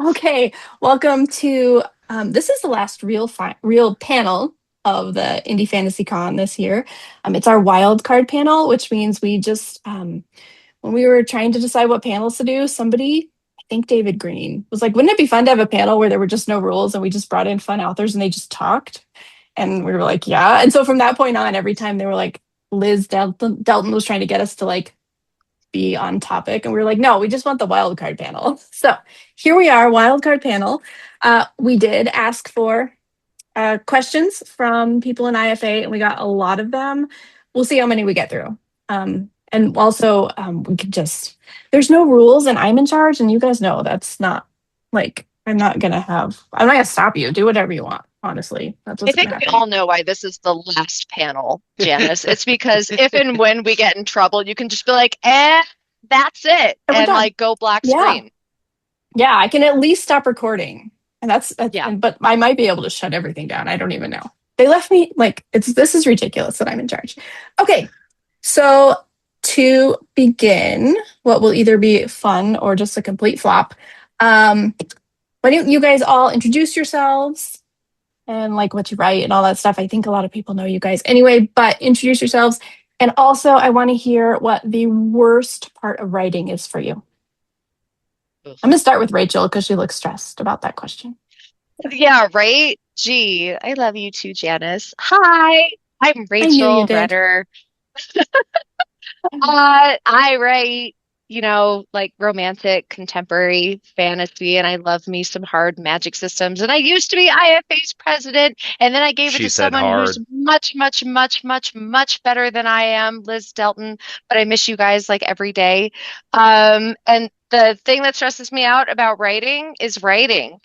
Okay, welcome to this is the last real panel of the Indie Fantasy Con this year. It's our wild card panel, which means we just when we were trying to decide what panels to do, somebody, I think David Green, was like, wouldn't it be fun to have a panel where there were just no rules and we just brought in fun authors and they just talked? And we were like, yeah. And so from that point on, every time they were like, Liz Delton was trying to get us to like be on topic. And we were like, no, we just want the wild card panel. So here we are, wild card panel. We did ask for questions from people in IFA, and we got a lot of them. We'll see how many we get through. And also, we could just, there's no rules, and I'm in charge, and you guys know that's not like, I'm not going to stop you. Do whatever you want. Honestly, that's I what's going think to we happen. all know why this is the last panel, Janice. It's because if and when we get in trouble, you can just be like, that's it. And we're And done. like go black Yeah. screen. Yeah, I can at least stop recording. And Yeah. but I might be able to shut everything down. I don't even know. They left me like this is ridiculous that I'm in charge. Okay. So to begin, what will either be fun or just a complete flop, why don't you guys all introduce yourselves and like what you write and all that stuff? I think a lot of people know you guys anyway, but introduce yourselves. And also I want to hear what the worst part of writing is for you. Ugh. I'm going to start with Rachel because she looks stressed about that question. Yeah, right? Gee, I love you too, Janice. Hi, I'm I knew you Rachel did. Retter. I write, like romantic contemporary fantasy, and I love me some hard magic systems. And I used to be IFA's president, and then I gave it She to said someone who's hard. much, much, much, much, much better than I am, Liz Delton. But I miss you guys like every day. And the thing that stresses me out about writing is writing.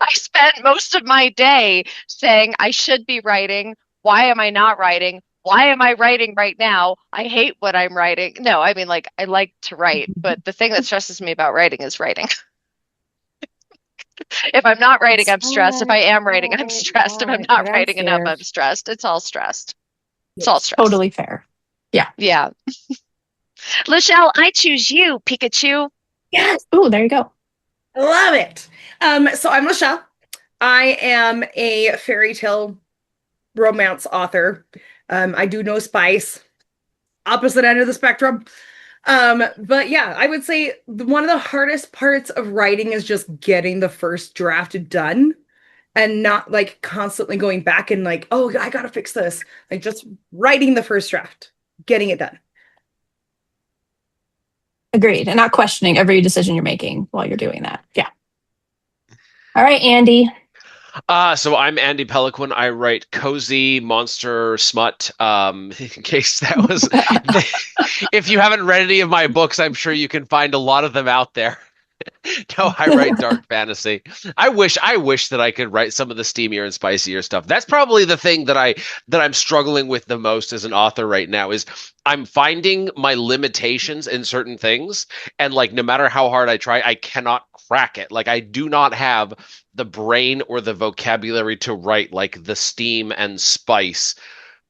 I spent most of my day saying I should be writing. Why am I not writing? Why am I writing right now? I hate what I'm writing. No, I mean, like, I like to write, but the thing that stresses me about writing is writing. If I'm not writing, I'm stressed. If I am writing, I'm stressed. If I'm not That's writing enough, fair. I'm stressed. It's all stressed. It's all Yes. stress. Totally fair. Yeah. Yeah. Lichelle, I choose you, Pikachu. Yes, Ooh, there you go. love it. So I'm Lichelle. I am a fairy tale romance author. I do no spice, opposite end of the spectrum. But yeah, I would say one of the hardest parts of writing is just getting the first draft done and not like constantly going back and like, oh, I gotta fix this. Like just writing the first draft, getting it done. Agreed. And not questioning every decision you're making while you're doing that. Yeah. All right, Andy. So I'm Andy Peloquin. I write cozy monster smut. In case that was, if you haven't read any of my books, I'm sure you can find a lot of them out there. No, I write dark fantasy. I wish that I could write some of the steamier and spicier stuff. That's probably the thing that I'm struggling with the most as an author right now is I'm finding my limitations in certain things, and like no matter how hard I try, I cannot crack it. Like I do not have the brain or the vocabulary to write like the steam and spice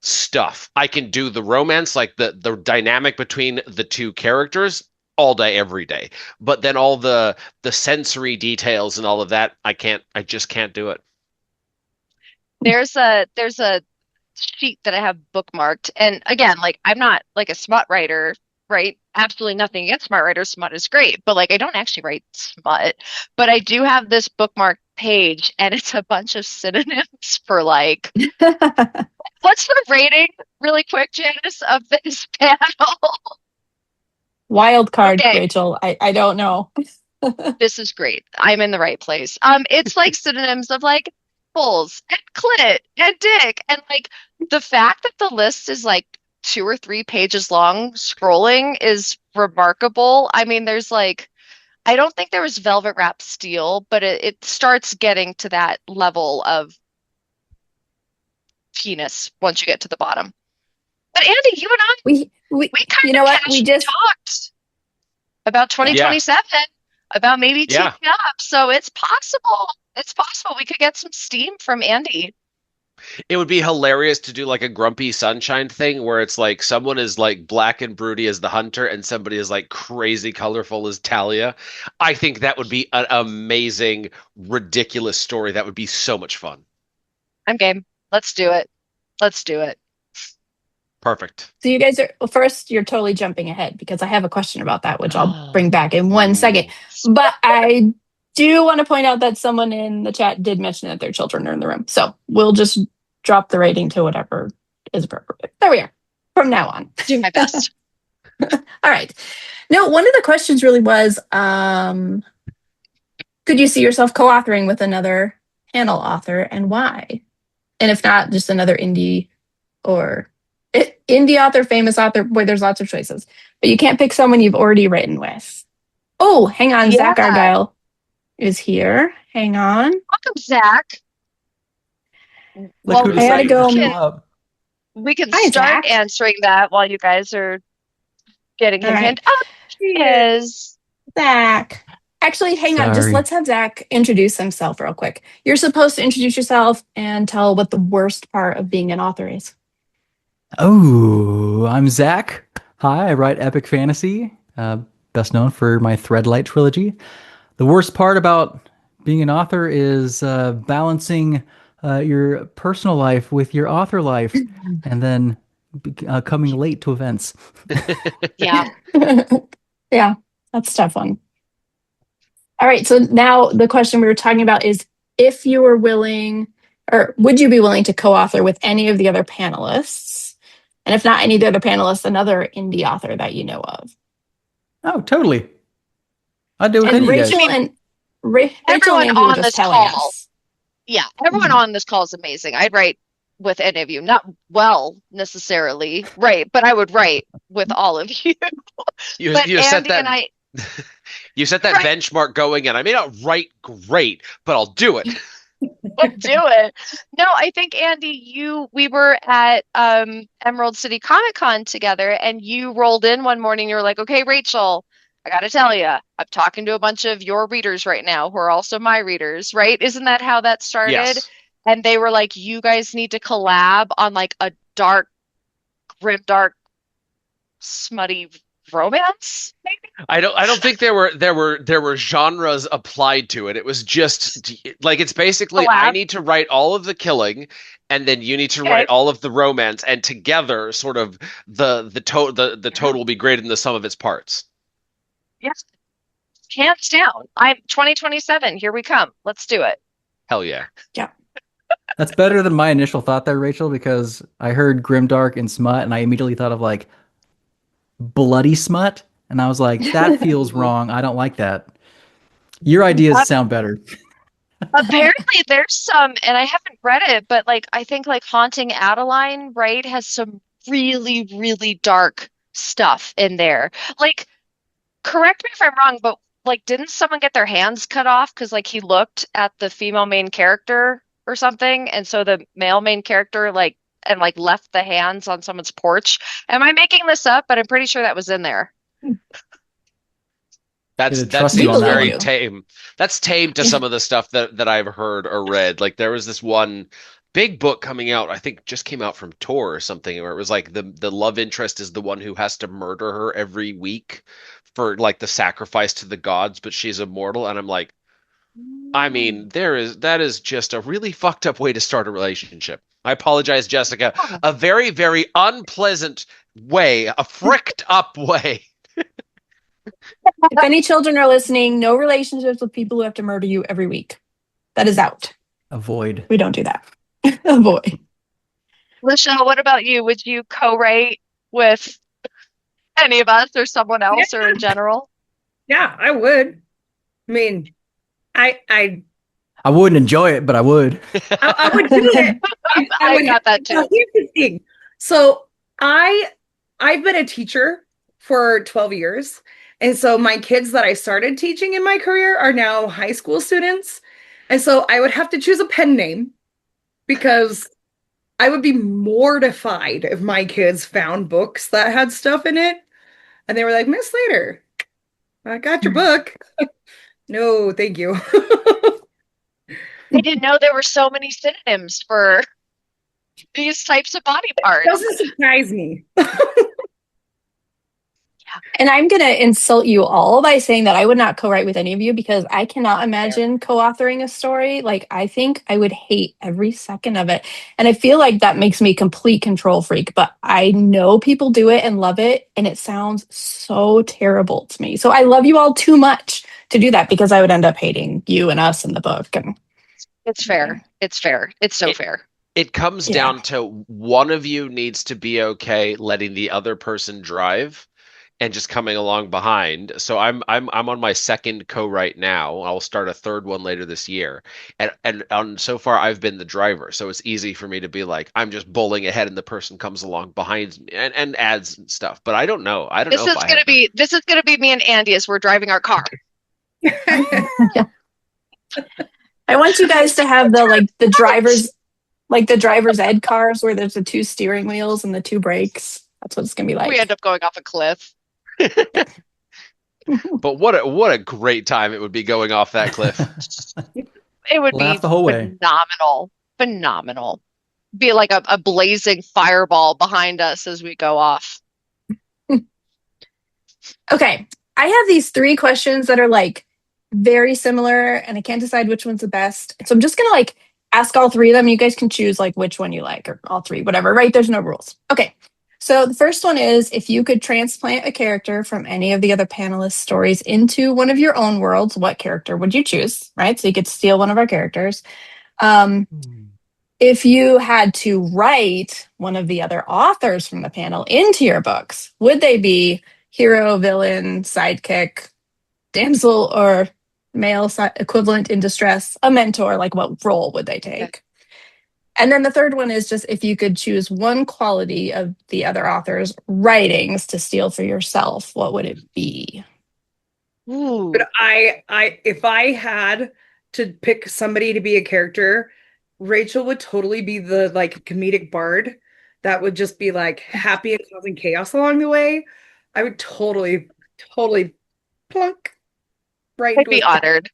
stuff. I can do the romance, like the dynamic between the two characters all day, every day. But then all the sensory details and all of that, I just can't do it. There's a sheet that I have bookmarked. And again, like I'm not like a smut writer, right? Absolutely nothing against smut writers. Smut is great, but like I don't actually write smut. But I do have this bookmark page and it's a bunch of synonyms for like what's the rating really quick, Janice, of this panel? Wild card, Okay, Rachel. I don't know. this is great. I'm in the right place. It's like synonyms of like bulls and clit and dick and like the fact that the list is like 2 or 3 pages long scrolling is remarkable. I mean, there's like I don't think there was velvet wrap steel, but it starts getting to that level of penis once you get to the bottom. But Andy, you and I, we You kind know of what? We casually just talked about yeah. Yeah, 2027, about maybe teaming yeah. up. So it's possible. It's possible we could get some steam from Andy. It would be hilarious to do like a Grumpy Sunshine thing where it's like someone is like black and broody as the hunter and somebody is like crazy colorful as Talia. I think that would be an amazing, ridiculous story. That would be so much fun. I'm game. Let's do it. Let's do it. Perfect. So you guys are, well, first, you're totally jumping ahead because I have a question about that, which I'll bring back in 1 second. But I do want to point out that someone in the chat did mention that their children are in the room. So we'll just drop the rating to whatever is appropriate. There we are. From now on. Do my best. All right. No, one of the questions really was, could you see yourself co-authoring with another panel author and why? And if not, just another indie or indie author, famous author. Boy, there's lots of choices. But you can't pick someone you've already written with. Oh, hang on. Yeah. Zack Argyle is here. Hang on. Welcome, Zach. Look who I gotta decided go. to show up. We can Hi, start Zach. answering that while you guys are getting him All right. hint. Oh, he is. Zach. Actually, hang on. Just Sorry. let's have Zach introduce himself real quick. You're supposed to introduce yourself and tell what the worst part of being an author is. Oh, I'm Zach. Hi, I write epic fantasy, best known for my Threadlight trilogy. The worst part about being an author is balancing your personal life with your author life, and then coming late to events. Yeah. Yeah, that's a tough one. All right, so now the question we were talking about is if you were willing, or would you be willing to co-author with any of the other panelists? And if not any of the other panelists, another indie author that you know of. Oh, totally. I'd do it with And any of you guys. Rachel and Rachel Everyone and Andy were on just this telling call. us. Yeah. Everyone on this call is amazing. I'd write with any of you. Not well necessarily, right? But I would write with all of you. You, But you set Andy that and I, you set that Right. benchmark going, and I may not write great, but I'll do it. would do it. No, I think Andy, we were at Emerald City Comic Con together, and you rolled in one morning. You were like, "Okay, Rachel, I got to tell you, I'm talking to a bunch of your readers right now who are also my readers, right? Isn't that how that started?" Yes. And they were like, "You guys need to collab on like a dark, grimdark, smutty romance, maybe?" I don't think there were genres applied to it. It was just like it's basically I Collab. need to write all of the killing and then you need to Okay. write all of the romance and together sort of the total will be greater than the sum of its parts. Yes, hands down. I'm 2027. Here we come. Let's do it. Hell yeah. That's better than my initial thought there, Rachel, because I heard grimdark and smut, and I immediately thought of like bloody smut, and I was like, that feels wrong. I don't like that. Your ideas sound better. Apparently there's some, and I haven't read it, but like I think like Haunting Adeline, right, has some really, really dark stuff in there. Like, correct me if I'm wrong, but like didn't someone get their hands cut off because like he looked at the female main character or something, and so the male main character like left the hands on someone's porch? Am I making this up? But I'm pretty sure that was in there. That trust seems you on that very one. tame. That's tame to some of the stuff that I've heard or read. Like there was this one big book coming out, I think just came out from Tor or something, where it was like the love interest is the one who has to murder her every week for like the sacrifice to the gods, but she's immortal. And I'm like, I mean, that is just a really fucked up way to start a relationship. I apologize, Jessica. A very, very unpleasant way, a fricked up way. If any children are listening, no relationships with people who have to murder you every week. That is out. Avoid. We don't do that. Avoid. Lichelle, what about you? Would you co-write with any of us or someone else or in general? Yeah, I would. I mean, I wouldn't enjoy it, but I would. I would do it. I would got that too. Now, here's the thing. So I've been a teacher for 12 years. And so my kids that I started teaching in my career are now high school students. And so I would have to choose a pen name because I would be mortified if my kids found books that had stuff in it. And they were like, "Miss Slater, I got your book." No, thank you. I didn't know there were so many synonyms for these types of body parts. Doesn't surprise me. And I'm going to insult you all by saying that I would not co-write with any of you because I cannot imagine co-authoring a story. Like, I think I would hate every second of it. And I feel like that makes me a complete control freak, but I know people do it and love it. And it sounds so terrible to me. So I love you all too much to do that because I would end up hating you and us in the book. And It's fair. It's fair. It's so fair. It comes down to one of you needs to be okay letting the other person drive and just coming along behind. So I'm on my second co-write now. I'll start a third one later this year. And so far I've been the driver. So it's easy for me to be like, I'm just bowling ahead and the person comes along behind me and adds stuff. But I don't know. I don't know if This is gonna be me and Andy as we're driving our car. I want you guys to have the driver's ed cars where there's the 2 steering wheels and the 2 brakes. That's what it's gonna be like. We end up going off a cliff. But what a great time it would be going off that cliff. It would Laugh be the whole way. phenomenal. Be like a blazing fireball behind us as we go off. Okay. I have these 3 questions that are like very similar and I can't decide which one's the best. So I'm just going to like ask all 3 of them. You guys can choose like which one you like or all 3, whatever, right? There's no rules. Okay. So the first one is if you could transplant a character from any of the other panelists' stories into one of your own worlds, what character would you choose? Right? So you could steal one of our characters. If you had to write one of the other authors from the panel into your books, would they be hero, villain, sidekick, damsel, or male equivalent in distress, a mentor? Like, what role would they take? Okay. And then the third one is just if you could choose one quality of the other author's writings to steal for yourself, what would it be? Ooh. But if I had to pick somebody to be a character, Rachel would totally be the like comedic bard that would just be like happy and causing chaos along the way. I would totally plunk right I'd into be it. honored.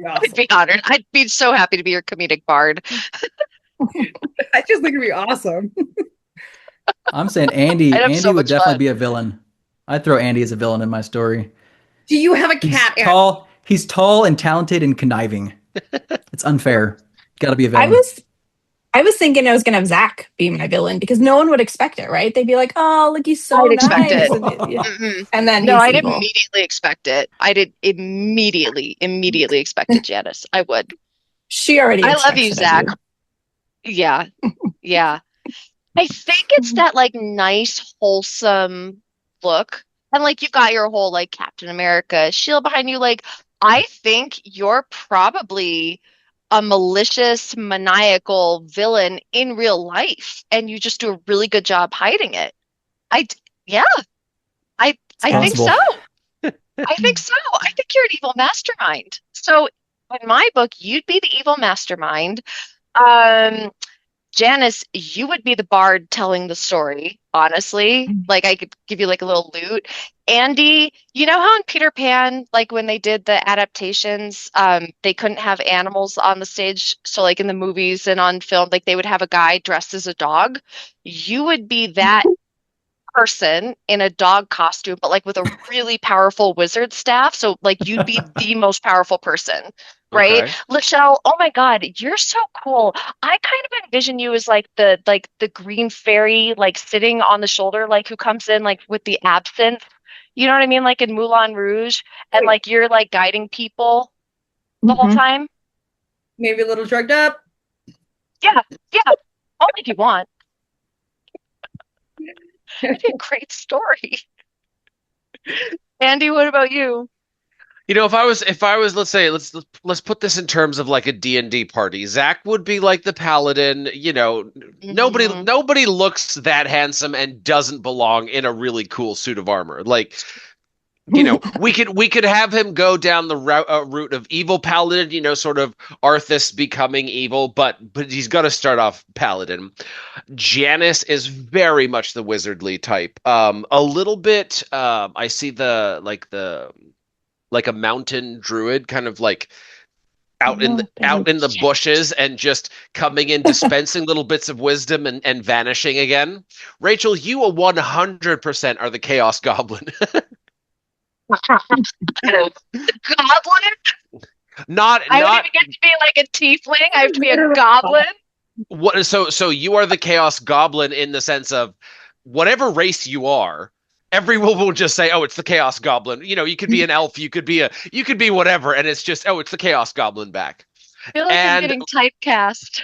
Awesome. I'd be honored. I'd be so happy to be your comedic bard. I just think it'd be awesome. I'm saying Andy I'd have so would much definitely fun. be a villain. I'd throw Andy as a villain in my story. Do you have a He's cat? tall. He's tall and talented and conniving. It's unfair. Got to be a villain. I was thinking I was going to have Zack be my villain because no one would expect it, right? They'd be like, "Oh, look, he's so I'd expect nice," it. and then no, he's I'd evil. immediately expect it. I did immediately expect it, Janice. I would. She already. I love you, Zack. You. Yeah, yeah. I think it's that like nice, wholesome look, and like you've got your whole like Captain America shield behind you. Like I think you're probably a malicious, maniacal villain in real life, and you just do a really good job hiding it. I think so. I think so. I think you're an evil mastermind. So in my book, you'd be the evil mastermind. Janice, you would be the bard telling the story, honestly. Like I could give you like a little loot. Andy, you know how in Peter Pan, like when they did the adaptations, they couldn't have animals on the stage. So like in the movies and on film, like they would have a guy dressed as a dog. You would be that person in a dog costume, but like with a really powerful wizard staff. So like you'd be the most powerful person. Right? Okay. Lichelle, oh my God, you're so cool. I kind of envision you as like the green fairy, like sitting on the shoulder, like who comes in like with the absinthe. You know what I mean? Like in Moulin Rouge. And like you're like guiding people the whole time. Maybe a little drugged up. Yeah. Only if you want. That'd be a great story. Andy, what about you? You know, if I was, let's say, let's put this in terms of like a D&D party. Zack would be like the paladin. You know, nobody looks that handsome and doesn't belong in a really cool suit of armor. Like, you know, we could have him go down the route of evil paladin. You know, sort of Arthas becoming evil, but he's got to start off paladin. Janice is very much the wizardly type. A little bit. I see like a mountain druid, kind of like out in the bushes and just coming in, dispensing little bits of wisdom and vanishing again. Rachel, you 100% are the Chaos Goblin. Goblin? Not I don't not even get to be like a tiefling. I have to be a goblin. what so you are the Chaos Goblin in the sense of whatever race you are, everyone will just say, "Oh, it's the Chaos Goblin." You know, you could be an elf, you could be whatever, and it's just, "Oh, it's the Chaos Goblin back." I feel like I'm And getting typecast.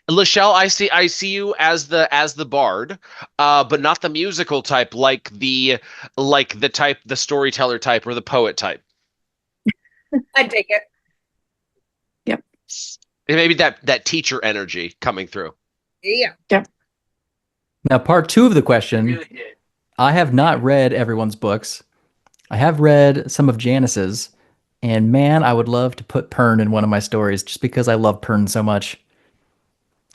Lichelle, I see you as the bard, but not the musical type, the storyteller type or the poet type. I'd take it. Yep. And maybe that teacher energy coming through. Yeah. Yep. Now, part two of the question, I have not read everyone's books. I have read some of Janice's, and man, I would love to put Pern in one of my stories just because I love Pern so much.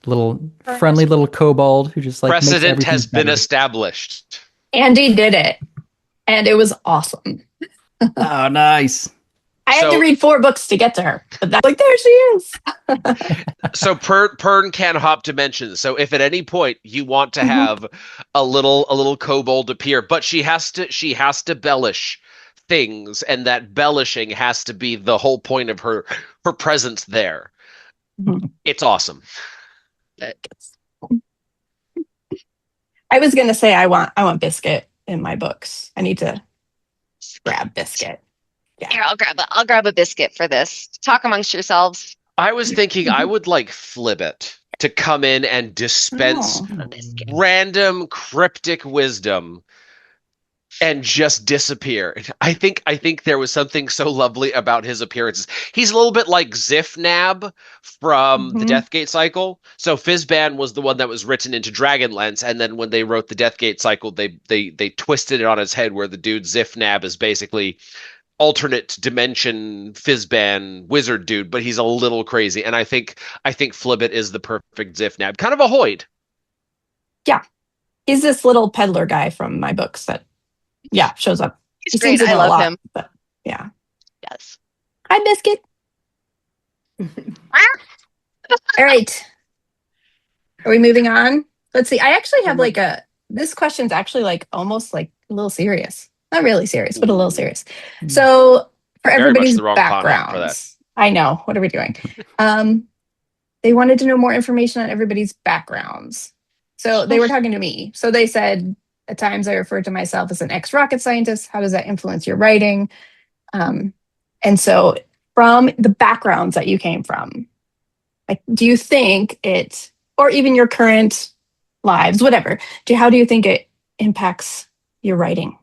Little friendly little kobold who just like makes Precedent everything has been better. established. Andy did it, and it was awesome. Oh, nice. I had to So- read 4 books to get to her, but that's like, there she is. So Pern can hop dimensions. So if at any point you want to have a little kobold appear, but she has to embellish things, and that embellishing has to be the whole point of her presence there. Mhm. It's awesome. I was gonna say I want Biscuit in my books. I need to grab Biscuit. Here, I'll grab a biscuit for this. Talk amongst yourselves. I was thinking I would like Flibbit to come in and dispense Oh. A biscuit. random cryptic wisdom and just disappear. I think there was something so lovely about his appearances. He's a little bit like Zifnab from the Mhm. Deathgate cycle. So Fizban was the one that was written into Dragonlance, and then when they wrote the Deathgate cycle, they twisted it on its head, where the dude Zifnab is basically alternate dimension Fizban wizard dude, but he's a little crazy. And I think Flibbit is the perfect Zifnab. Kind of a Hoyd. He's this little peddler guy from my books that, shows up. He's He great. seems in I a love lot, him. But yeah. Yes. Hi, Biscuit. All right. Are we moving on? Let's see. I actually have this question's actually like almost like a little serious. Not really serious, but a little serious. So for Very much everybody's the wrong content for that. backgrounds, I know. What are we doing? They wanted to know more information on everybody's backgrounds. So they were talking to me. So they said, at times I refer to myself as an ex-rocket scientist. How does that influence your writing? And so from the backgrounds that you came from, like, do you think it, or even your current lives, whatever, how do you think it impacts your writing?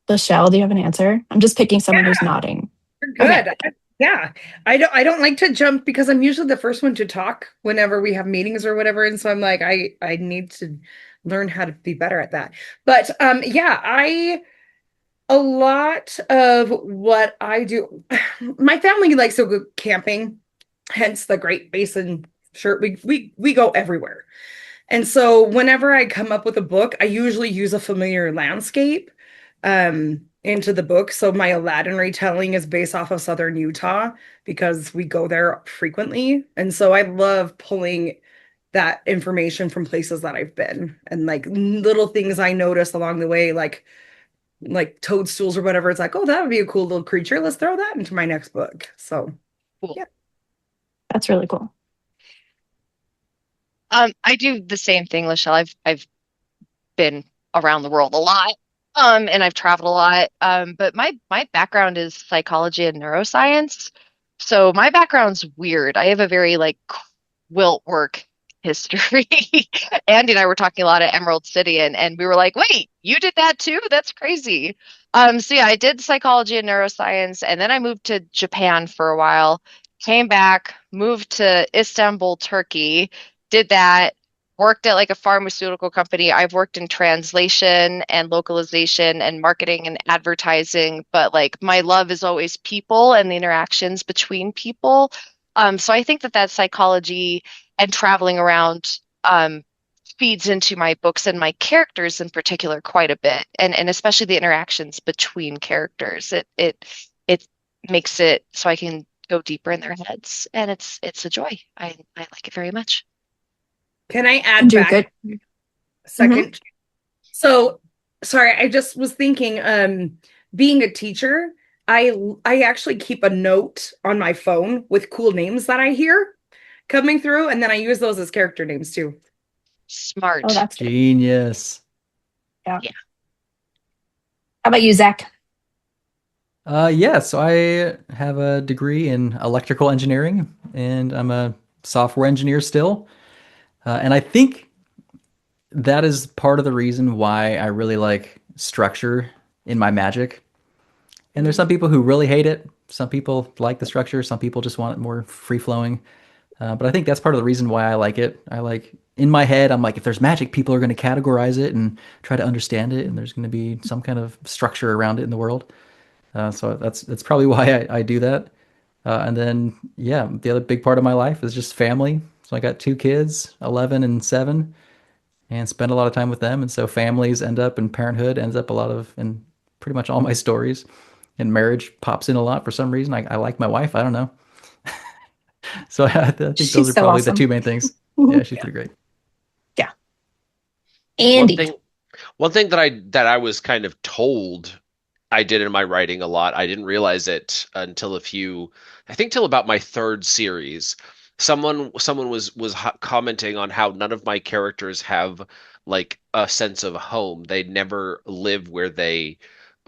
Lichelle, do you have an answer? I'm just picking someone who's nodding. You're good. Okay. Yeah. I don't like to jump because I'm usually the first one to talk whenever we have meetings or whatever. And so I'm like, I need to learn how to be better at that. But a lot of what I do, my family likes to go camping, hence the Great Basin shirt. We go everywhere. And so whenever I come up with a book, I usually use a familiar landscape into the book. So my Aladdin retelling is based off of Southern Utah because we go there frequently. And so I love pulling that information from places that I've been and like little things I noticed along the way, like toadstools or whatever. It's like, oh, that would be a cool little creature. Let's throw that into my next book. So Cool. Yeah. That's really cool. I do the same thing, Lichelle. I've been around the world a lot, and I've traveled a lot. But my background is psychology and neuroscience. So my background's weird. I have a very like quilt work history. Andy and I were talking a lot at Emerald City, and we were like, wait, you did that too? That's crazy. So yeah, I did psychology and neuroscience, and then I moved to Japan for a while, came back, moved to Istanbul, Turkey, did that, worked at like a pharmaceutical company. I've worked in translation and localization and marketing and advertising, but like my love is always people and the interactions between people. So I think that psychology and traveling around feeds into my books and my characters in particular quite a bit, and especially the interactions between characters. It makes it so I can go deeper in their heads, and it's a joy. I like it very much. Can I add And you're back good. a second? So, sorry, I just was thinking, being a teacher, I actually keep a note on my phone with cool names that I hear coming through, and then I use those as character names too. Oh, Smart. that's good. Genius. Yeah. Yeah. How about you, Zach? Yeah, so I have a degree in electrical engineering, and I'm a software engineer still. And I think that is part of the reason why I really like structure in my magic. And there's some people who really hate it. Some people like the structure. Some people just want it more free flowing. But I think that's part of the reason why I like it. I like in my head, I'm like, if there's magic, people are going to categorize it and try to understand it, and there's going to be some kind of structure around it in the world. So that's probably why I do that. And then yeah, the other big part of my life is just family. So I got two kids, 11 and 7, and spend a lot of time with them. And so families end up and parenthood ends up a lot of in pretty much all my stories. And marriage pops in a lot for some reason. I like my wife. I don't know. So I think those She's are so probably the awesome. two main things. Yeah, she's pretty great. Yeah. One Andy. thing one thing that I was kind of told I did in my writing a lot. I didn't realize it until I think till about my third series. Someone was commenting on how none of my characters have like a sense of home. They never live where they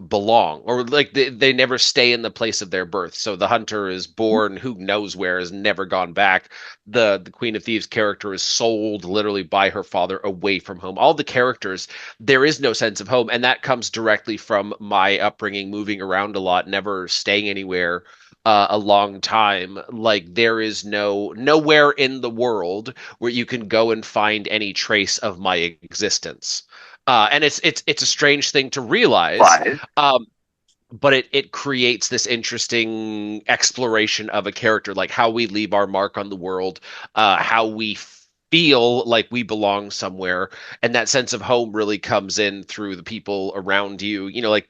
belong, or like they never stay in the place of their birth. So the hunter is born who knows where, has never gone back. The Queen of Thieves character is sold literally by her father away from home. All the characters, there is no sense of home, and that comes directly from my upbringing, moving around a lot, never staying anywhere a long time. Like there is nowhere in the world where you can go and find any trace of my existence. And it's a strange thing to realize, um, but it creates this interesting exploration of a character, like how we leave our mark on the world, how we feel like we belong somewhere, and that sense of home really comes in through the people around you. You know, like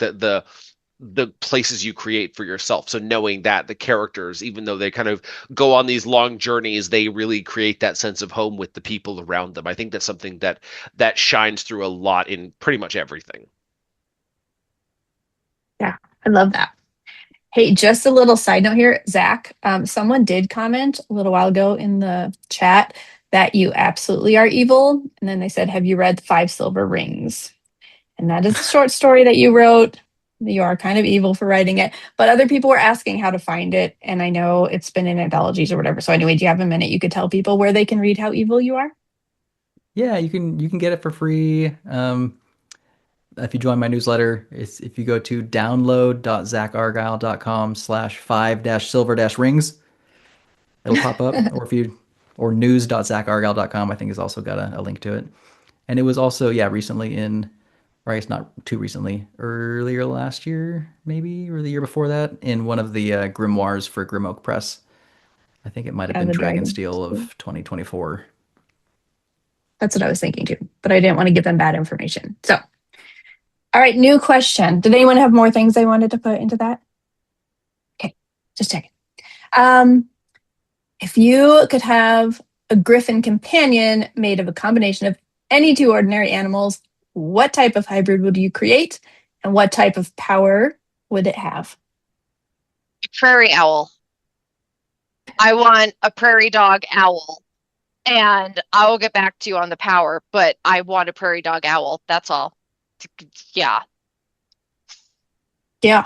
the places you create for yourself. So knowing that the characters, even though they kind of go on these long journeys, they really create that sense of home with the people around them. I think that's something that shines through a lot in pretty much everything. Yeah, I love that. Hey, just a little side note here, Zach. Someone did comment a little while ago in the chat that you absolutely are evil. And then they said, have you read Five Silver Rings? And that is a short story that you wrote. You are kind of evil for writing it. But other people were asking how to find it. And I know it's been in anthologies or whatever. So anyway, do you have a minute you could tell people where they can read how evil you are? Yeah, you can get it for free. If you join my newsletter, if you go to download.zackargyle.com/5-silver-rings, it'll pop up. Or news.zackargyle.com, I think has also got a link to it. And it was also, yeah, recently or I guess not too recently, earlier last year, maybe, or the year before that, in one of the grimoires for Grimoire Press. I think it might have Yeah, been the dragon. Dragonsteel of 2024. That's what I was thinking too. But I didn't want to give them bad information. So, all right, new question. Did anyone have more things they wanted to put into that? Okay, just checking. If you could have a griffin companion made of a combination of any two ordinary animals, what type of hybrid would you create? And what type of power would it have? Prairie owl. I want a prairie dog owl. And I will get back to you on the power, but I want a prairie dog owl. That's all. Yeah. Yeah.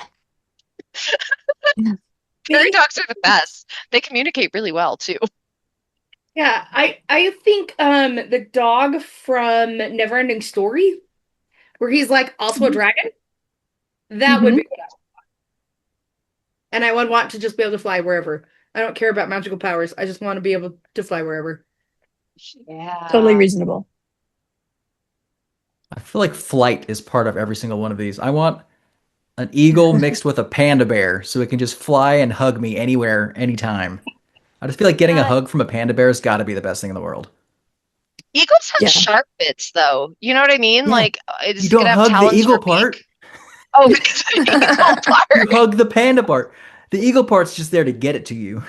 Prairie dogs are the best. They communicate really well too. Yeah, I think the dog from Neverending Story, where he's like also a dragon, that would be what I would want. And I would want to just be able to fly wherever. I don't care about magical powers. I just want to be able to fly wherever. Yeah. Totally reasonable. I feel like flight is part of every single one of these. I want an eagle mixed with a panda bear so it can just fly and hug me anywhere, anytime. I just feel like getting a hug from a panda bear has got to be the best thing in the world. Eagles have Yeah. sharp bits, though. You know what I mean? Yeah. Like, You it's don't gonna have hug the talons eagle for beak. part. Oh, the eagle You part. hug the panda part. The eagle part's just there to get it to you.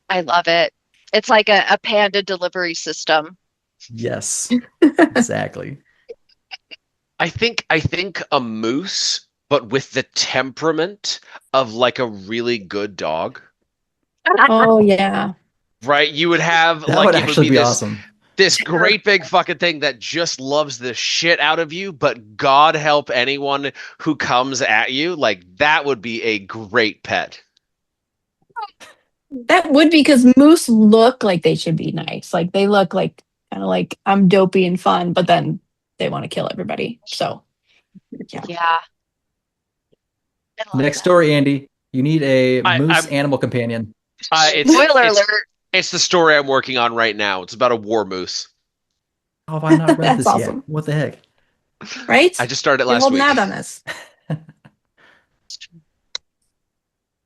I love it. It's like a panda delivery system. Yes, exactly. I think a moose, but with the temperament of like a really good dog, Oh yeah. right? You would have That like would it would actually be be this awesome. this great big fucking thing that just loves the shit out of you, but God help anyone who comes at you. Like that would be a great pet. That would be because moose look like they should be nice. Like they look like kind of like I'm dopey and fun, but then they want to kill everybody. So yeah. Yeah, I love Next that. story, Andy. You need a moose I'm animal companion. it's Spoiler it's alert. it's the story I'm working on right now. It's about a war moose. How have I not read That's this yet? awesome. What the heck? Right? I just started You're last holding week. out on us.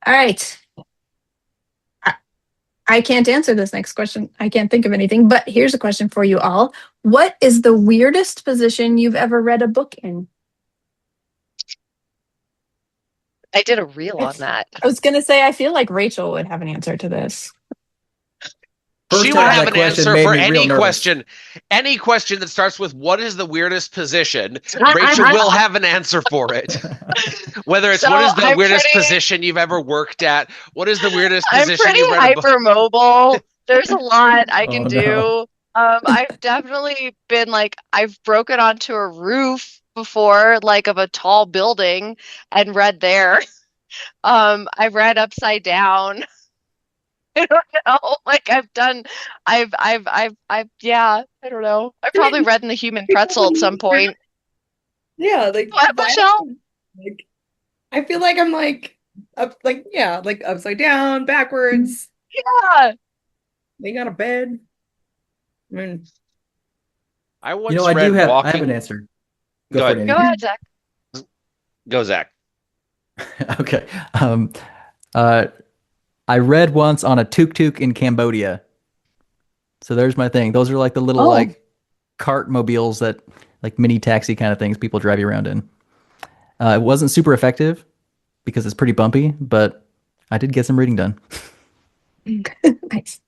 All right. I I can't answer this next question. I can't think of anything, but here's a question for you all. What is the weirdest position you've ever read a book in? I did a reel on It's, that. I was going to say, I feel like Rachel would have an answer to this. She First would half of have that an question answer made for me real nervous. any question that starts with what is the weirdest position. Rachel will have an answer for it. Whether it's So what is the I'm weirdest pretty, position you've ever worked at, what is the weirdest I'm position pretty you've read a book. hypermobile. There's a lot I Oh can no. do. I've definitely been like, I've broken onto a roof before, like of a tall building, and read there. I've read upside down. I don't know. Like yeah, I don't know. I've probably read in the Human Pretzel at some point. Yeah, like What, Michelle? like I feel like I'm like up like yeah, like upside down, backwards, Yeah. laying on a bed. I mean, I You know, once read I have an Walking. answer. Go Go for it, ahead. Go Andy. ahead, Zach. Go, Zach. Okay. Um, uh, I read once on a tuk-tuk in Cambodia. So there's my thing. Those are like the little Oh, like cart mobiles that like mini taxi kind of things people drive you around in. It wasn't super effective because it's pretty bumpy, but I did get some reading done. nice.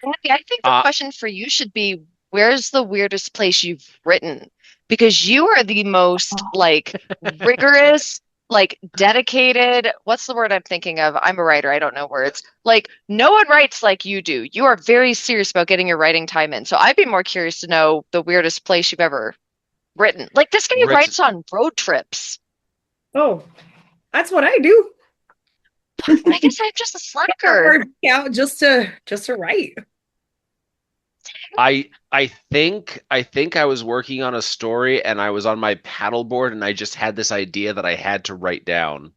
Andy, I think the Uh, question for you should be, where's the weirdest place you've written? Because you are the most Oh. like rigorous, like dedicated. What's the word I'm thinking of? I'm a writer. I don't know words. Like no one writes like you do. You are very serious about getting your writing time in. So I'd be more curious to know the weirdest place you've ever written. Like this guy written. writes on road trips. oh, that's what I do. I guess I'm just a slacker. Yeah, just to write. I think I was working on a story and I was on my paddleboard and I just had this idea that I had to write down.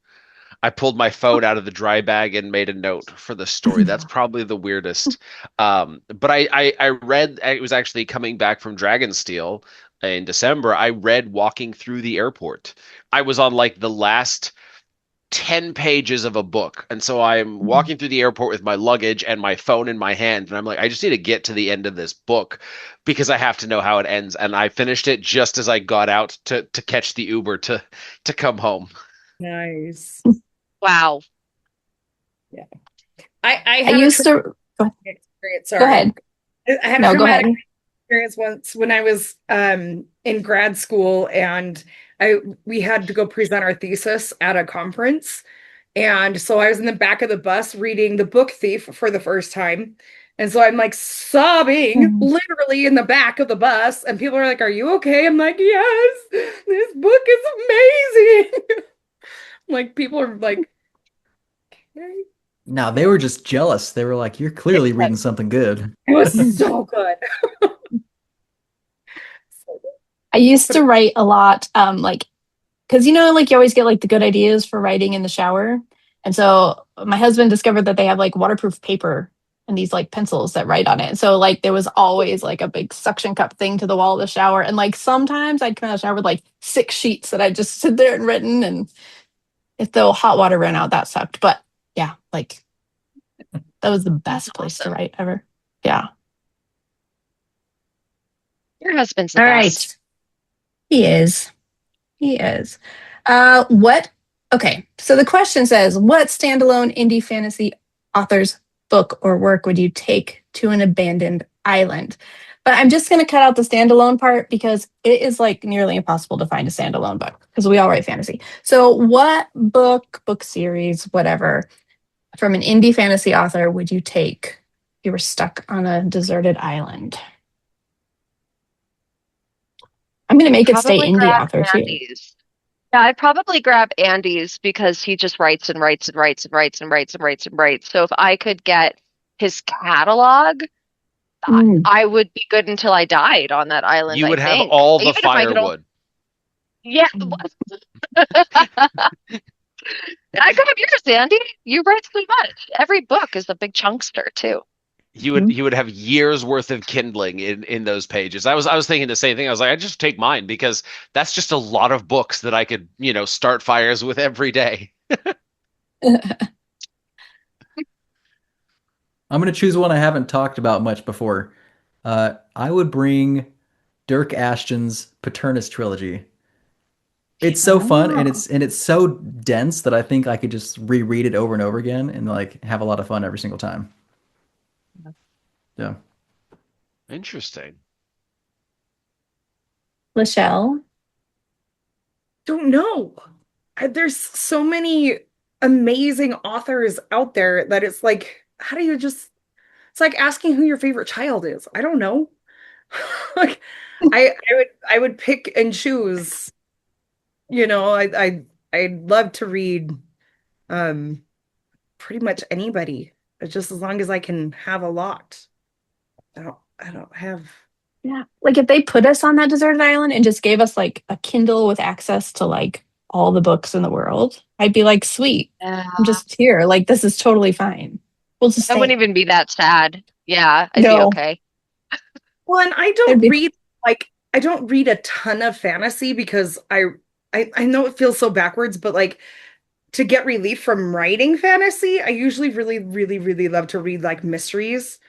I pulled my phone out of the dry bag and made a note for the story. That's probably the weirdest. But I read, it was actually coming back from Dragonsteel in December. I read Walking Through the Airport. I was on like the last 10 pages of a book. And so I'm walking through the airport with my luggage and my phone in my hand. And I'm like, I just need to get to the end of this book because I have to know how it ends. And I finished it just as I got out to catch the Uber to come home. Nice. Wow. Yeah. I I had a used to traumatic experience. go Sorry. ahead. I had a No, go traumatic ahead. experience once when I was in grad school and we had to go present our thesis at a conference. And so I was in the back of the bus reading The Book Thief for the first time. And so I'm like sobbing Mm. literally in the back of the bus. And people are like, "Are you okay?" I'm like, "Yes, this book is amazing." Like people are like, "Okay." Now they were just jealous. They were like, "You're clearly reading something good." It was so good. I used to write a lot, like, because like you always get like the good ideas for writing in the shower. And so my husband discovered that they have like waterproof paper and these like pencils that write on it. So like there was always like a big suction cup thing to the wall of the shower. And like sometimes I'd come out of the shower with like 6 sheets that I just sit there and written. And if the hot water ran out, that sucked. But yeah, like that was the That's best place to awesome. write ever. Yeah. Your husband's the All best. right. He is. He is. What Okay, so the question says, what standalone indie fantasy author's book or work would you take to an abandoned island? But I'm just going to cut out the standalone part because it is like nearly impossible to find a standalone book because we all write fantasy. So, what book series, whatever, from an indie fantasy author would you take if you were stuck on a deserted island? I'm going to make it stay Probably indie grab author too. Andy's. Yeah, I'd probably grab Andy's because he just writes and writes and writes and writes and writes and writes and writes. So if I could get his catalog, Mm. I would be good until I died on that island, You I would have think. all the Even if I could only, firewood. yeah. I got yours, Andy. You write so much. Every book is a big chunkster too. You would have years worth of kindling in those pages. I was thinking the same thing. I was like, I just take mine because that's just a lot of books that I could, start fires with every day. I'm going to choose one I haven't talked about much before. I would bring Dirk Ashton's Paternus trilogy. It's so fun and Oh. it's so dense that I think I could just reread it over and over again and like have a lot of fun every single time. Yeah. Interesting. Lichelle? Don't know. There's so many amazing authors out there that it's like, how do you just, it's like asking who your favorite child is. I don't know. Like I would pick and choose, I'd love to read um pretty much anybody, just as long as I can have a lot. I don't have. Yeah. Like if they put us on that deserted island and just gave us like a Kindle with access to like all the books in the world, I'd be like, sweet, I'm Yeah. just here. Like this is totally fine. We'll just I wouldn't stay. even be that sad. Yeah, I'd be No, okay. Well, and there'd be I don't read a ton of fantasy because I know it feels so backwards, but like to get relief from writing fantasy, I usually really, really, really love to read like mysteries.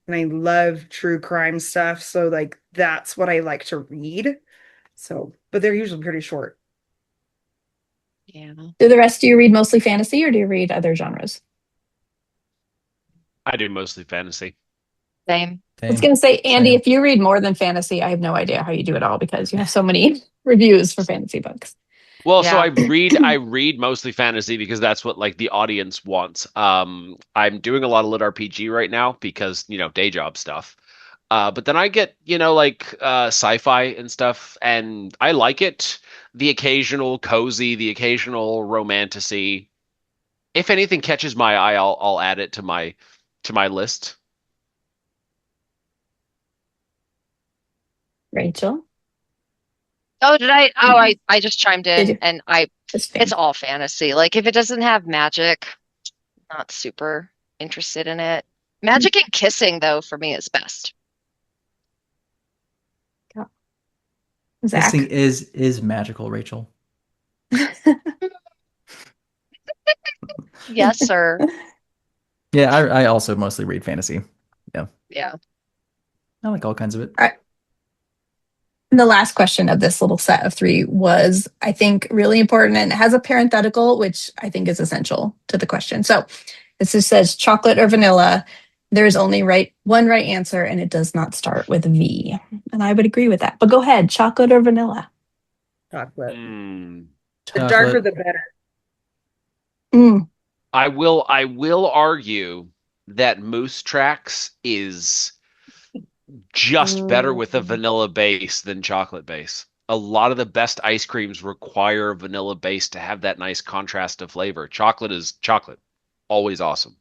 And I love true crime stuff. So like that's what I like to read. So, but they're usually pretty short. Yeah. do the rest of you read mostly fantasy or do you read other genres? I do mostly fantasy. Same. I was gonna say, Andy, Same. if you read more than fantasy, I have no idea how you do it all because you have so many reviews for fantasy books. Well, so Yeah. I read mostly fantasy because that's what like the audience wants. I'm doing a lot of lit RPG right now because, day job stuff. But then I get, like sci-fi and stuff, and I like it. The occasional cozy, the occasional romantasy. If anything catches my eye, I'll add it to my list. Rachel, Oh, did I? Oh, I just chimed did in you? and Just it's fan. all fantasy. Like if it doesn't have magic, not super interested in it. Magic and kissing though for me is best. This thing Zach. is magical, Rachel. Yes, sir. Yeah, I also mostly read fantasy. Yeah. Yeah. I like all kinds of it. All right. The last question of this little set of three was, I think, really important and it has a parenthetical, which I think is essential to the question. So this just says chocolate or vanilla. There is only one right answer, and it does not start with V. And I would agree with that. But go ahead, chocolate or vanilla? Chocolate. Hmm. The darker Chocolate. the better. Mm. I will argue that Moose Tracks is just better with a Mm. vanilla base than chocolate base. A lot of the best ice creams require a vanilla base to have that nice contrast of flavor. Chocolate is chocolate. Always awesome.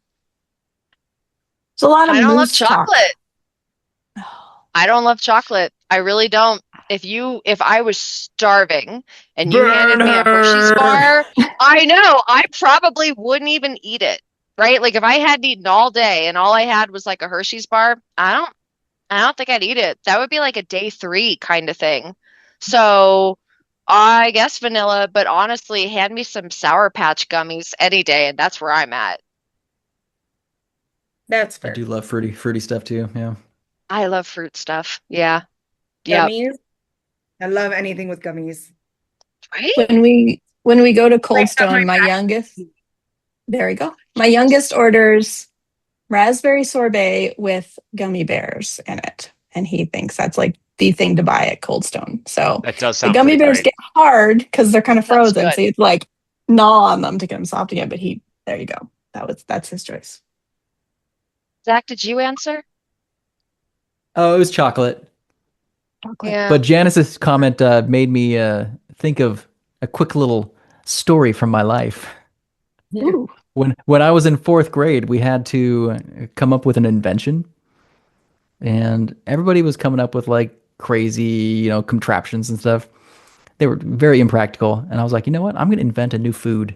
There's a lot of I don't love moose talk. chocolate. I don't love chocolate. I really don't. If I was starving and you handed me a Hershey's Burner. bar, I know I probably wouldn't even eat it, right? Like if I hadn't eaten all day and all I had was like a Hershey's bar, I don't think I'd eat it. That would be like a day three kind of thing. So I guess vanilla, but honestly, hand me some Sour Patch gummies any day, and that's where I'm at. That's I fair. do love fruity stuff too. Yeah. I love fruit stuff. Yeah. Yep. Gummies. I love anything with gummies. Right? when when we go to Cold Like, Stone, my youngest, there we go. My youngest orders raspberry sorbet with gummy bears in it. And he thinks that's like the thing to buy at Cold Stone. So That does the sound gummy pretty bears great. get hard because they're kind of Sounds frozen. good. So it's like gnaw on them to get them soft again. But there you go. That's his choice. Zach, did you answer? Oh, it was chocolate. Chocolate. Yeah. But Janice's comment made me think of a quick little story from my life. Ooh. When I was in fourth grade, we had to come up with an invention, and everybody was coming up with like crazy, contraptions and stuff. They were very impractical, and I was like, you know what? I'm going to invent a new food.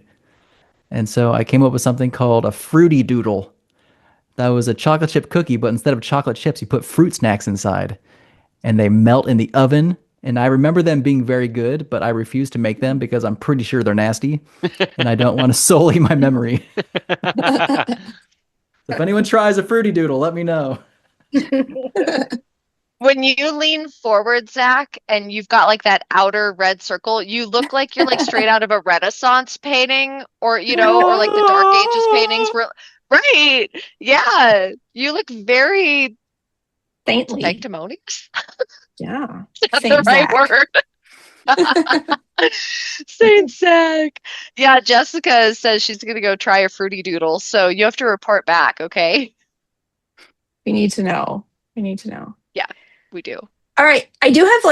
And so I came up with something called a fruity doodle. That was a chocolate chip cookie, but instead of chocolate chips, you put fruit snacks inside, and they melt in the oven. And I remember them being very good, but I refuse to make them because I'm pretty sure they're nasty, and I don't want to sully my memory. If anyone tries a fruity doodle, let me know. When you lean forward, Zach, and you've got like that outer red circle, you look like you're like straight out of a Renaissance painting, or or like the Dark Ages paintings. Right? Yeah, you look very Saintly. sanctimonious. Yeah. That's the Saint right Zach. word. Saint Zach. Yeah, Jessica says she's gonna go try a fruity doodle, so you have to report back, okay? We need to know. We need to know. Yeah, we do. All right. I do have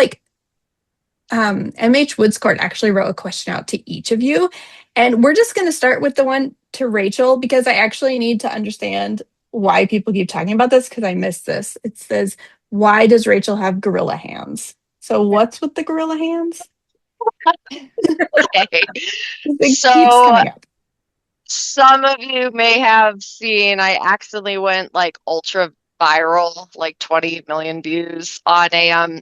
MH Woodscourt actually wrote a question out to each of you. And we're just going to start with the one to Rachel because I actually need to understand why people keep talking about this because I missed this. It says, why does Rachel have gorilla hands? So what's with the gorilla hands? Okay. It keeps So coming up. some of you may have seen I accidentally went like ultra viral, like 20 million views on a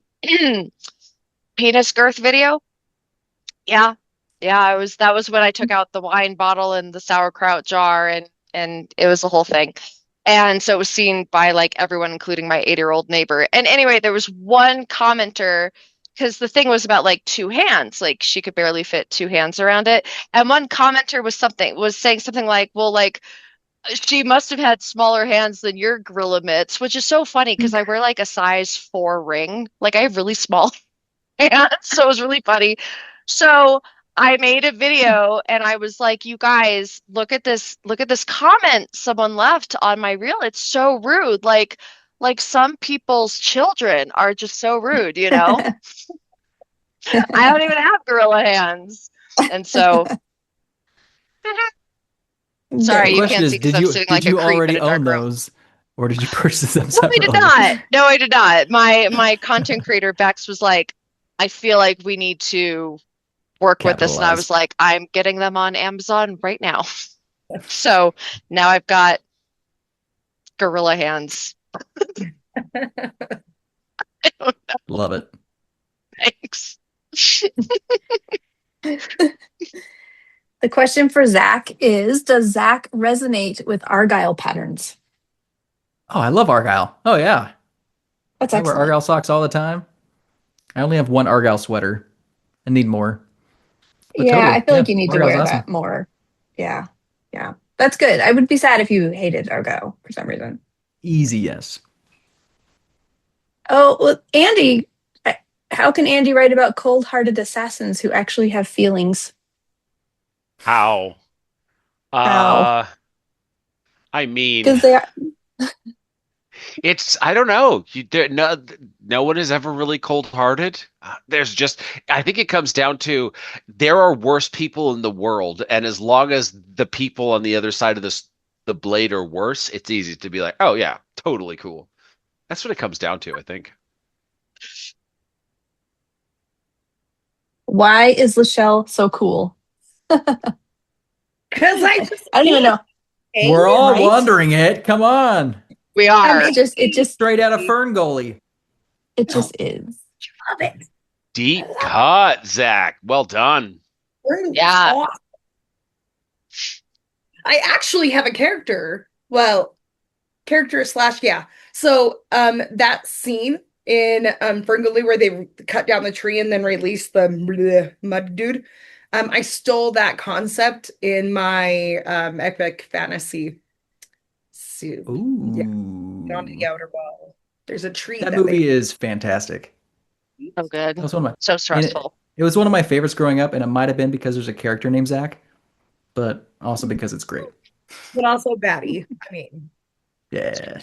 penis girth video. Yeah. Yeah, that was when I took out the wine bottle and the sauerkraut jar and it was the whole thing. And so it was seen by like everyone, including my 8-year-old neighbor. And anyway, there was one commenter because the thing was about like two hands, like she could barely fit two hands around it. And one commenter was saying something like, well, like she must have had smaller hands than your gorilla mitts, which is so funny because I wear like a size 4 ring. Like I have really small hands, so it was really funny. So I made a video and I was like, you guys, look at this comment someone left on my reel. It's so rude. Like some people's children are just so rude, I don't even have gorilla hands. And so sorry, The you question can't is, see because I'm sitting like a creep in already a dark own room. those, or did you purchase them No, I separately? did not. No, I did not. My content creator Bex was like, I feel like we need to work with this. And I Capitalize. was like, I'm getting them on Amazon right now. So now I've got gorilla hands. I don't know. Love it. Thanks. The question for Zach is, does Zach resonate with Argyle patterns? Oh, I love Argyle. Oh, yeah. That's I wear excellent. Argyle socks all the time. I only have one Argyle sweater. I need more. But Yeah, totally, I feel like you need to Argyle's wear awesome. that more. Yeah, yeah. That's good. I would be sad if you hated Argyle for some reason. Easy, yes. Oh, well, Andy, how can Andy write about cold-hearted assassins who actually have feelings? How? How? I mean, Because they are. I don't know. No one is ever really cold-hearted. I think it comes down to there are worse people in the world, and as long as the people on the other side of the blade are worse, it's easy to be like, oh yeah, totally cool. That's what it comes down to, I think. Why is Lichelle so cool? Because I don't even know. We're all right? wondering it. Come on. We are. It just Straight out of Fern Goalie. It just is. love it. Deep cut, Zach. Well done. Yeah. Awesome. I actually have a character. Well, character slash yeah. So that scene in Ferngully where they cut down the tree and then release the mud dude. I stole that concept in my epic fantasy suit. Yeah, on Ooh. the outer wall. There's a tree That that movie they is fantastic. So That good. was one of my, So and stressful. it was one of my favorites growing up, and it might have been because there's a character named Zach, but also because it's great. but also batty. I mean, Yeah.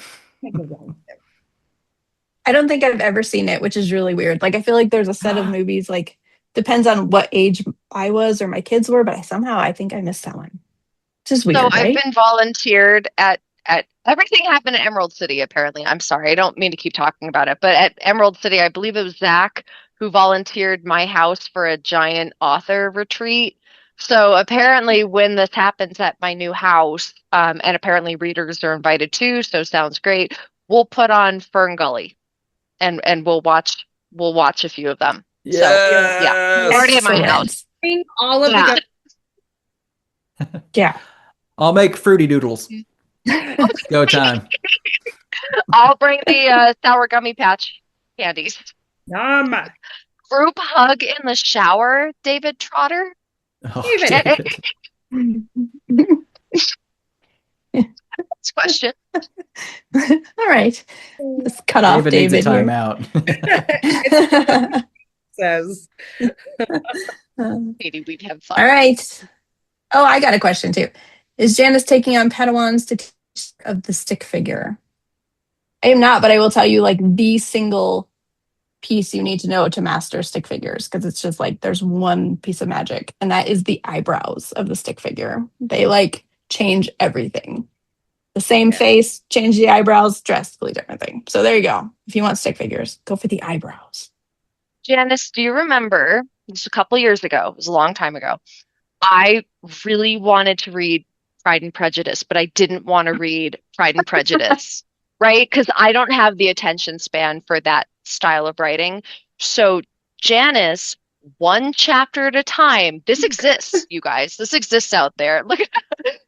I don't think I've ever seen it, which is really weird. Like I feel like there's a set of movies, like depends on what age I was or my kids were, but I think I missed that one. Just So weird, I've right? been volunteered at everything happened at Emerald City, apparently. I'm sorry, I don't mean to keep talking about it, but at Emerald City, I believe it was Zach who volunteered my house for a giant author retreat. So apparently when this happens at my new house, and apparently readers are invited too, so sounds great. We'll put on Fern Gully and we'll watch a few of them. So yeah, Yes. already at my house. Excellent. bring all of Yeah. Yeah. I'll make fruity doodles. Go time. I'll bring the sour gummy patch candies. Yum. Group hug in the shower, David Trotter. Oh, David. David. Next question. All right. Let's cut off David needs a David here. timeout. Says. Katie, we'd have fun. All right. Oh, I got a question too. Is Janice taking on Padawans to teach of the stick figure? I am not, but I will tell you like the single piece you need to know to master stick figures because it's just like there's one piece of magic, and that is the eyebrows of the stick figure. They like change everything. The same face, change the eyebrows, drastically different thing. So there you go. If you want stick figures, go for the eyebrows. Janice, do you remember, this was a couple years ago, it was a long time ago, I really wanted to read Pride and Prejudice, but I didn't want to read Pride and Prejudice, right? Because I don't have the attention span for that style of writing. So Janice, one chapter at a time, this exists, you guys. This exists out there. Look,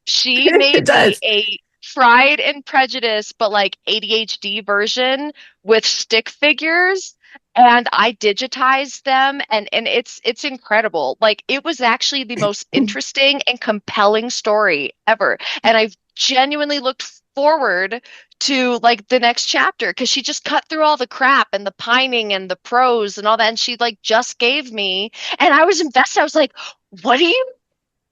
she It made me does. a Pride and Prejudice, but like ADHD version with stick figures. And I digitized them and it's incredible. Like it was actually the most interesting and compelling story ever. And I've genuinely looked forward to like the next chapter because she just cut through all the crap and the pining and the prose and all that. And she like just gave me, and I was invested. I was like, what do you,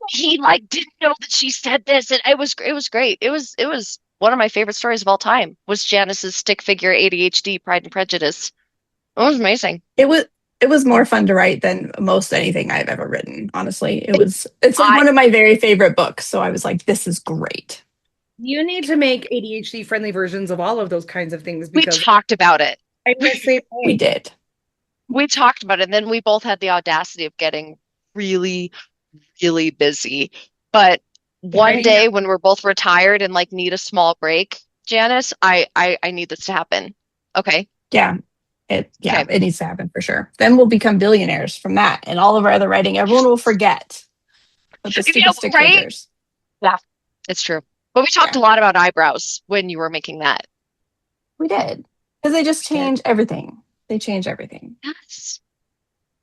he like didn't know that she said this. And it was great. It was one of my favorite stories of all time was Janice's stick figure ADHD Pride and Prejudice. It was amazing. It was more fun to write than most anything I've ever written, honestly. It's like I one of my very favorite books. So I was like, this is great. You need to make ADHD friendly versions of all of those kinds of things we because talked about it. I'm the same We way. did. We talked about it, and then we both had the audacity of getting really, really busy. But one Right. day when we're both retired and like need a small break, Janice, I need this to happen. Okay. Yeah. It Okay. needs to happen for sure. Then we'll become billionaires from that. And all of our other writing, everyone will forget about the You know, stupid stick right? figures. Yeah, it's true. But we talked Yeah. a lot about eyebrows when you were making that. We did. Because they just We did. change everything. They change everything. Yes.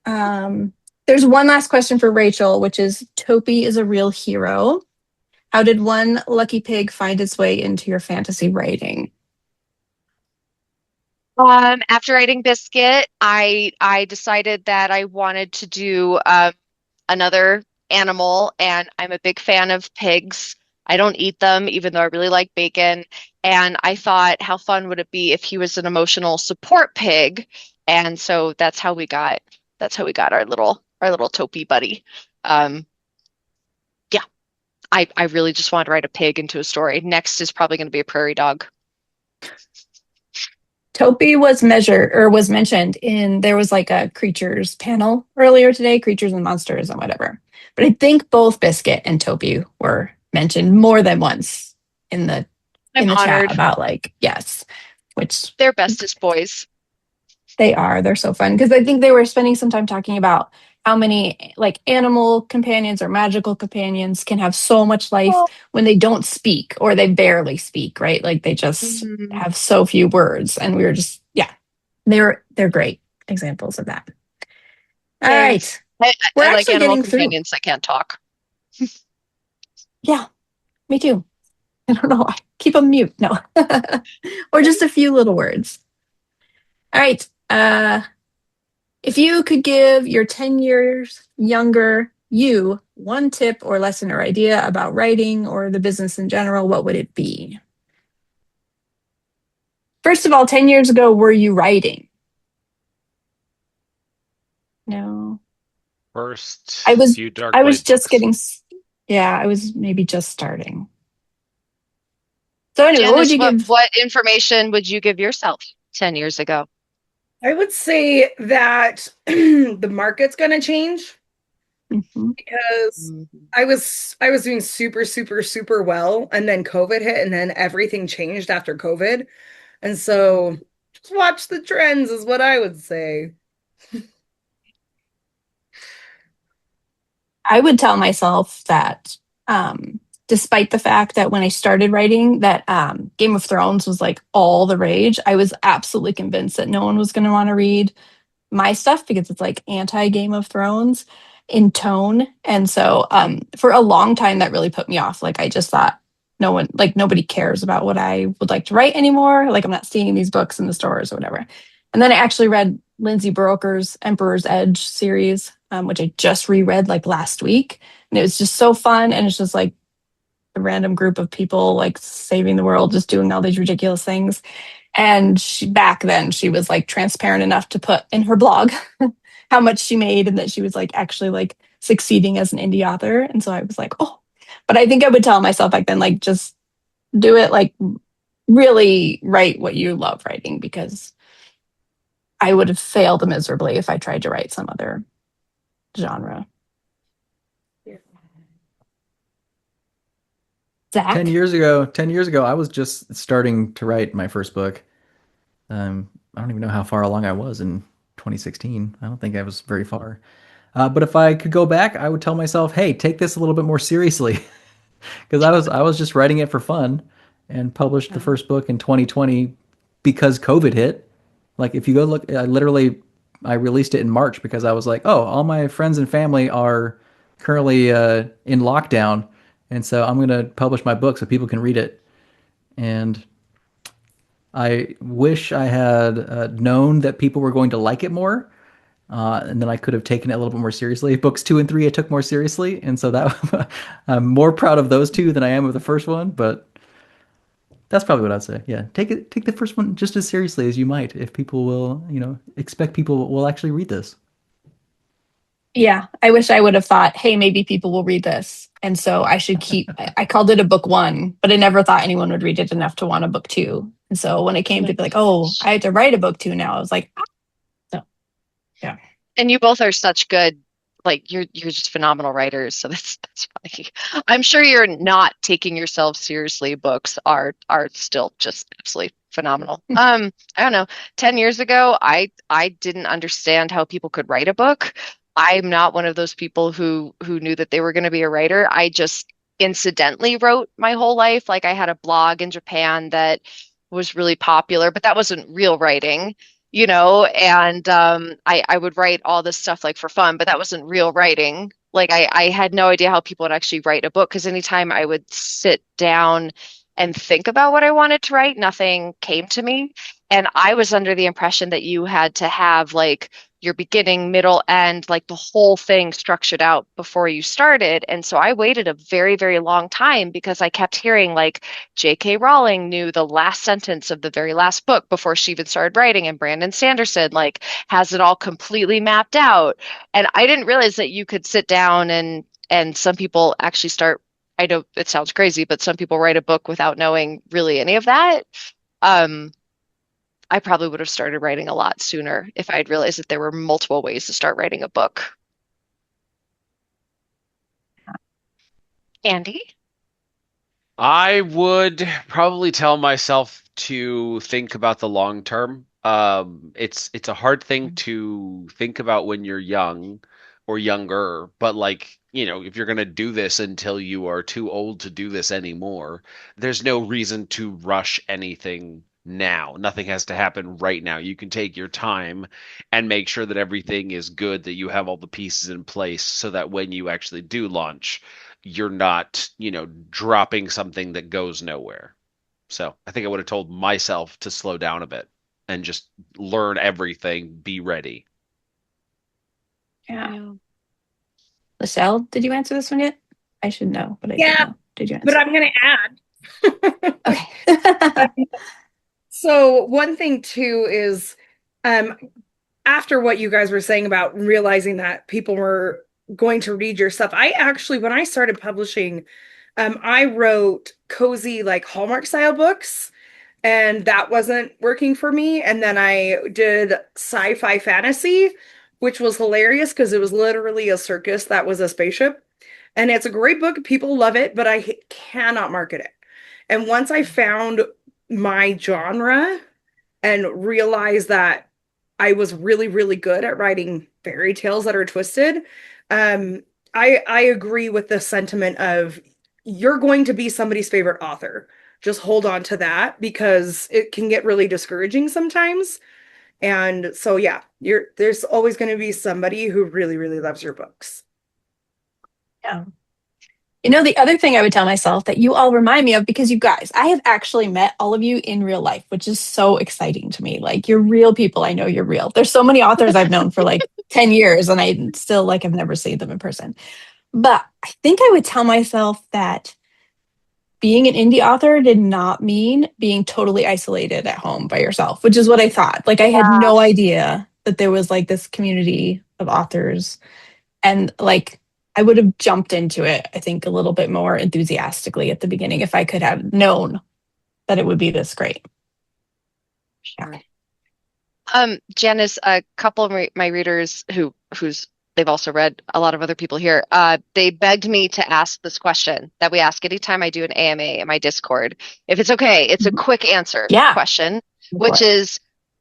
There's one last question for Rachel, which is Topi is a real hero. How did one lucky pig find its way into your fantasy writing? After writing Biscuit, I decided that I wanted to do another animal, and I'm a big fan of pigs. I don't eat them, even though I really like bacon. And I thought, how fun would it be if he was an emotional support pig? And so that's how we got our little Topi buddy. Um, yeah, I really just wanted to write a pig into a story. Next is probably going to be a prairie dog. Topi was mentioned in, there was like a creatures panel earlier today, creatures and monsters and whatever. But I think both Biscuit and Topi were mentioned more than once in the I'm chat honored. about like, yes, which They're bestest boys. they are. They're so fun because I think they were spending some time talking about how many like animal companions or magical companions can have so much life when they don't speak or they barely speak, right? Like they just Mhm. have so few words. And we were just, yeah, they're great examples of that. All Yay. right. We're I like actually animal getting through. companions that can't talk. Yeah, me too. I don't know why. Keep them mute. No. Or just a few little words. All right. If you could give your 10 years younger you one tip or lesson or idea about writing or the business in general, what would it be? First of all, 10 years ago, were you writing? No. First I was few Dark I was Blade just books. getting yeah, I was maybe just starting. So anyway, what would Janice, you what give? what information would you give yourself 10 years ago? I would say that the market's going to change Mhm. because Mhm. I was doing super super super well, and then COVID hit, and then everything changed after COVID. And so just watch the trends is what I would say. I would tell myself that despite the fact that when I started writing that Game of Thrones was like all the rage, I was absolutely convinced that no one was going to want to read my stuff because it's like anti Game of Thrones in tone. And so for a long time, that really put me off. Like, I just thought nobody cares about what I would like to write anymore. Like, I'm not seeing these books in the stores or whatever. And then I actually read Lindsay Buroker's Emperor's Edge series, which I just reread like last week. And it was just so fun. And it's just like a random group of people like saving the world, just doing all these ridiculous things. And back then, she was like transparent enough to put in her blog how much she made and that she was like actually like succeeding as an indie author. And so I was like, oh, but I think I would tell myself back then, like, just do it, like, really write what you love writing because I would have failed miserably if I tried to write some other genre. Yeah. Zach? 10 years ago, I was just starting to write my first book. I don't even know how far along I was in 2016. I don't think I was very far. But if I could go back, I would tell myself, "Hey, take this a little bit more seriously," because I was just writing it for fun, and published the first book in 2020 because COVID hit. Like if you go look, I released it in March because I was like, "Oh, all my friends and family are currently in lockdown, and so I'm gonna publish my book so people can read it." And I wish I had known that people were going to like it more, and then I could have taken it a little bit more seriously. Books 2 and 3 I took more seriously, and so that I'm more proud of those two than I am of the first one. But that's probably what I'd say. Yeah, take the first one just as seriously as you might if people will, expect people will actually read this. Yeah, I wish I would have thought, hey, maybe people will read this. And so I should I called it a book one, but I never thought anyone would read it enough to want a book two. And so when it came to be like, oh, I had to write a book two now, I was like, ah. So yeah. And you both are such good, like you're just phenomenal writers, so that's funny. I'm sure you're not taking yourself seriously. Books are still just absolutely phenomenal. I don't know. 10 years ago, I didn't understand how people could write a book. I'm not one of those people who knew that they were going to be a writer. I just incidentally wrote my whole life. Like I had a blog in Japan that was really popular, but that wasn't real writing, and I would write all this stuff like for fun, but that wasn't real writing. Like I had no idea how people would actually write a book because anytime I would sit down and think about what I wanted to write, nothing came to me. And I was under the impression that you had to have like your beginning, middle, end, like the whole thing structured out before you started. And so I waited a very, very long time because I kept hearing like J.K. Rowling knew the last sentence of the very last book before she even started writing, and Brandon Sanderson like has it all completely mapped out. And I didn't realize that you could sit down and some people actually start. I know it sounds crazy, but some people write a book without knowing really any of that. Um, I probably would have started writing a lot sooner if I'd realized that there were multiple ways to start writing a book. Andy? I would probably tell myself to think about the long term. It's a hard thing to think about when you're young or younger, but like, if you're gonna do this until you are too old to do this anymore, there's no reason to rush anything now. Nothing has to happen right now. You can take your time and make sure that everything is good, that you have all the pieces in place so that when you actually do launch, you're not, dropping something that goes nowhere. So I think I would have told myself to slow down a bit and just learn everything, be ready. Yeah. Lichelle, did you answer this one yet? I should know, but I Yeah, don't know. Did you answer? but I'm going to add. Okay. So one thing too is after what you guys were saying about realizing that people were going to read your stuff, I actually, when I started publishing, I wrote cozy like Hallmark style books, and that wasn't working for me. And then I did sci-fi fantasy, which was hilarious because it was literally a circus that was a spaceship. And it's a great book. People love it, but I cannot market it. And once I found my genre and realized that I was really, really good at writing fairy tales that are twisted, um, I agree with the sentiment of you're going to be somebody's favorite author. Just hold on to that because it can get really discouraging sometimes. And so yeah, there's always going to be somebody who really, really loves your books. Yeah. The other thing I would tell myself that you all remind me of, because you guys, I have actually met all of you in real life, which is so exciting to me. Like, you're real people. I know you're real. There's so many authors I've known for like 10 years and I still like have never seen them in person. But I think I would tell myself that being an indie author did not mean being totally isolated at home by yourself, which is what I thought. Like, I had no idea that there was like this community of authors, and like I would have jumped into it, I think, a little bit more enthusiastically at the beginning if I could have known that it would be this great. Sure. Janice, a couple of my readers who's they've also read a lot of other people here. They begged me to ask this question that we ask anytime I do an AMA in my Discord. If it's okay, it's a quick answer question, which is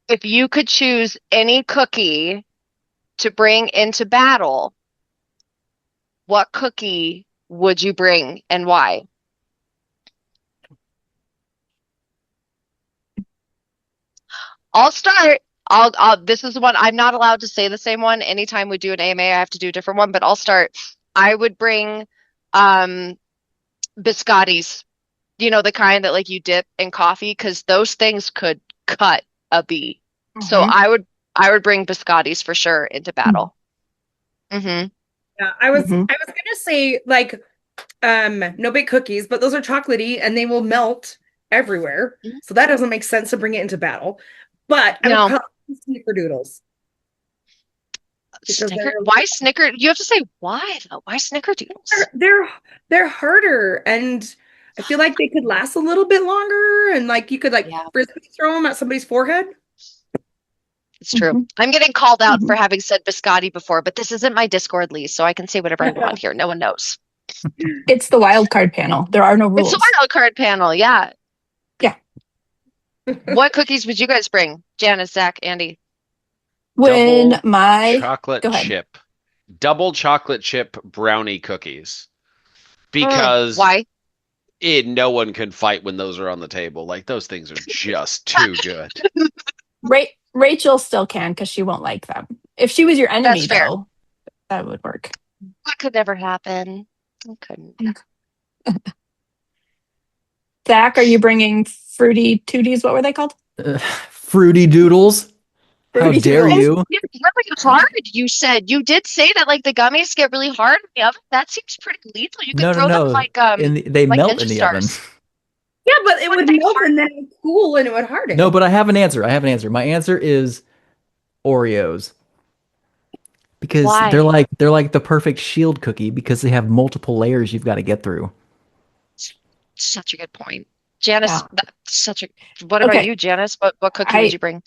if you could choose any cookie to bring into battle, what cookie would you bring and why? I'll start. This is the one I'm not allowed to say the same one. Anytime we do an AMA, I have to do a different one, but I'll start. I would bring biscottis, the kind that like you dip in coffee, because those things could cut a bee. So I would bring biscottis for sure into battle. Mm-hmm. Yeah, I was gonna say like no big cookies, but those are chocolatey and they will melt everywhere. So that doesn't make sense to bring it into battle. But I would probably snickerdoodles. Why snicker? You have to say why though. Why snickerdoodles? They're harder, and I feel like they could last a little bit longer, and like you could frisbee throw them at somebody's forehead. It's true. I'm getting called out for having said biscotti before, but this isn't my Discord, Lee, so I can say whatever I want here. No one knows. It's the Wildcard panel. There are no rules. It's the Wildcard panel, yeah. Yeah. What cookies would you guys bring? Janice, Zach, Andy? Double chocolate chip brownie cookies. Because why? No one can fight when those are on the table. Like, those things are just too good. Rachel still can because she won't like them. If she was your enemy, though, that would work. That could never happen. It couldn't. Zach, are you bringing fruity tooties? What were they called? Fruity doodles. How dare you? It's really hard. You did say that like the gummies get really hard in the oven. That seems pretty lethal. You could throw them like they like melt Ninja in the Stars. oven. Yeah, but it would melt and then it would cool and it would harden. No, but I have an answer. My answer is Oreos. Because they're like the perfect shield cookie because they have multiple layers you've got to get through. Such a good point. Janice, what about you, Janice? What cookie would you bring?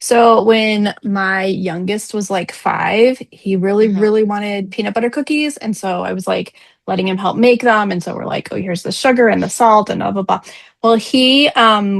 So when my youngest was like 5, he really, really wanted peanut butter cookies. And so I was like letting him help make them. And so we're like, oh, here's the sugar and the salt and blah, blah, blah. Well, he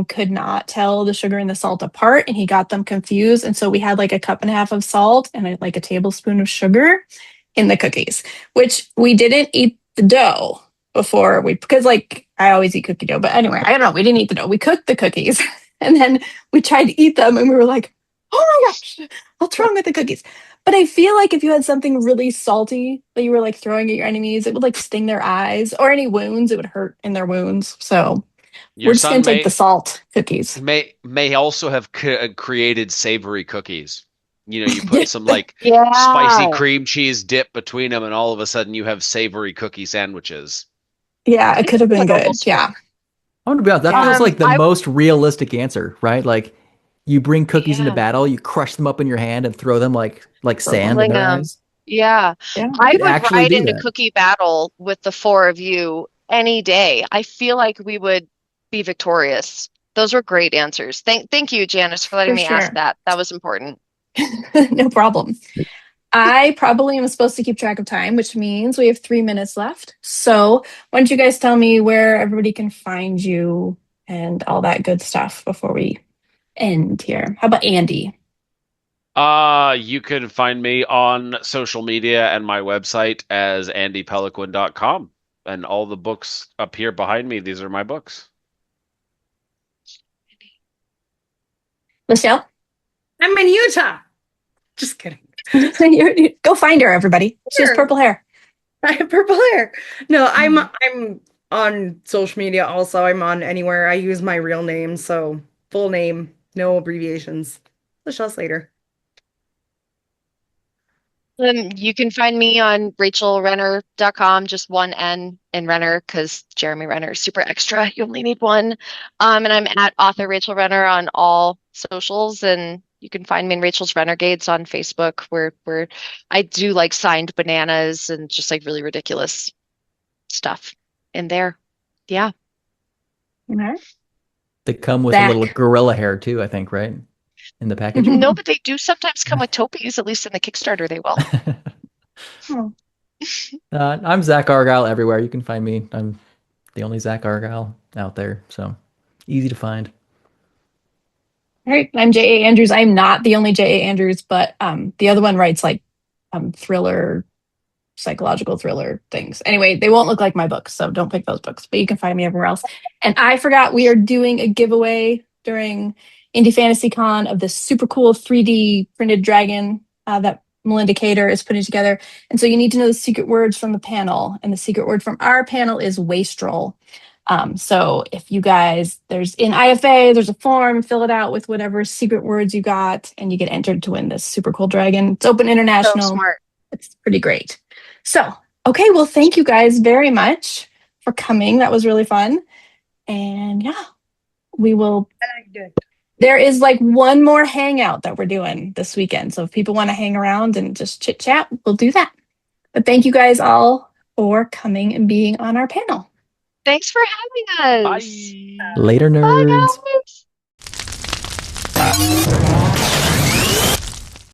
could not tell the sugar and the salt apart and he got them confused. And so we had like a cup and a half of salt and like a tablespoon of sugar in the cookies, which we didn't eat the dough because like I always eat cookie dough. But anyway, I don't know. We didn't eat the dough. We cooked the cookies. And then we tried to eat them and we were like, oh my gosh, what's wrong with the cookies? But I feel like if you had something really salty that you were like throwing at your enemies, it would like sting their eyes, or any wounds, it would hurt in their wounds. So we're Your just gonna son take the salt cookies. may also have created savory cookies. You put some like Yeah. spicy cream cheese dip between them, and all of a sudden you have savory cookie sandwiches. Yeah, it could have been good. Yeah. I'm gonna be honest, that feels like the I- most realistic answer, right? You bring cookies into Yeah. battle, you crush them up in your hand and throw them like sand in Fling their 'em. eyes. Yeah. Yeah. I could would actually ride do into that. cookie battle with the four of you any day. I feel like we would be victorious. Those were great answers. Thank you, Janice, for letting For me ask sure. that. That was important. No problem. I probably am supposed to keep track of time, which means we have 3 minutes left. So why don't you guys tell me where everybody can find you and all that good stuff before we end here? How about Andy? You can find me on social media and my website as andypeloquin.com. And all the books up here behind me, these are my books. Michelle? I'm in Utah. Just kidding. Go find her, everybody. She has Sure. purple hair. I have purple hair. No, I'm on social media also. I'm on anywhere. I use my real name, so full name, no abbreviations. Lichelle Slater. You can find me on rachelrenner.com, just one N in Renner because Jeremy Renner is super extra. You only need one. And I'm at author Rachel Renner on all socials, and you can find me in Rachel's Renegades on Facebook, where I do like signed bananas and just like really ridiculous stuff in there. Yeah. All right. They come with Zach. a little gorilla hair too, I think, right? In the package. No, but they do sometimes come with topies, at least in the Kickstarter they will. Oh. I'm Zack Argyle everywhere. You can find me. I'm the only Zack Argyle out there, so easy to find. All right. I'm J.A. Andrews. I'm not the only J.A. Andrews, but the other one writes like thriller, psychological thriller things. Anyway, they won't look like my books, so don't pick those books, but you can find me everywhere else. And I forgot we are doing a giveaway during Indie Fantasy Con of this super cool 3D printed dragon that Melinda Cater is putting together. And so you need to know the secret words from the panel. And the secret word from our panel is wastrel. So if you guys, there's in IFA, there's a form, fill it out with whatever secret words you got, and you get entered to win this super cool dragon. It's open So international. smart. It's pretty great. So, okay, well, thank you guys very much for coming. That was really fun. And yeah, we will. There is like one more hangout that we're doing this weekend. So if people want to hang around and just chit chat, we'll do that. But thank you guys all for coming and being on our panel. Thanks for having us. Bye. Later, Bye, nerds. guys.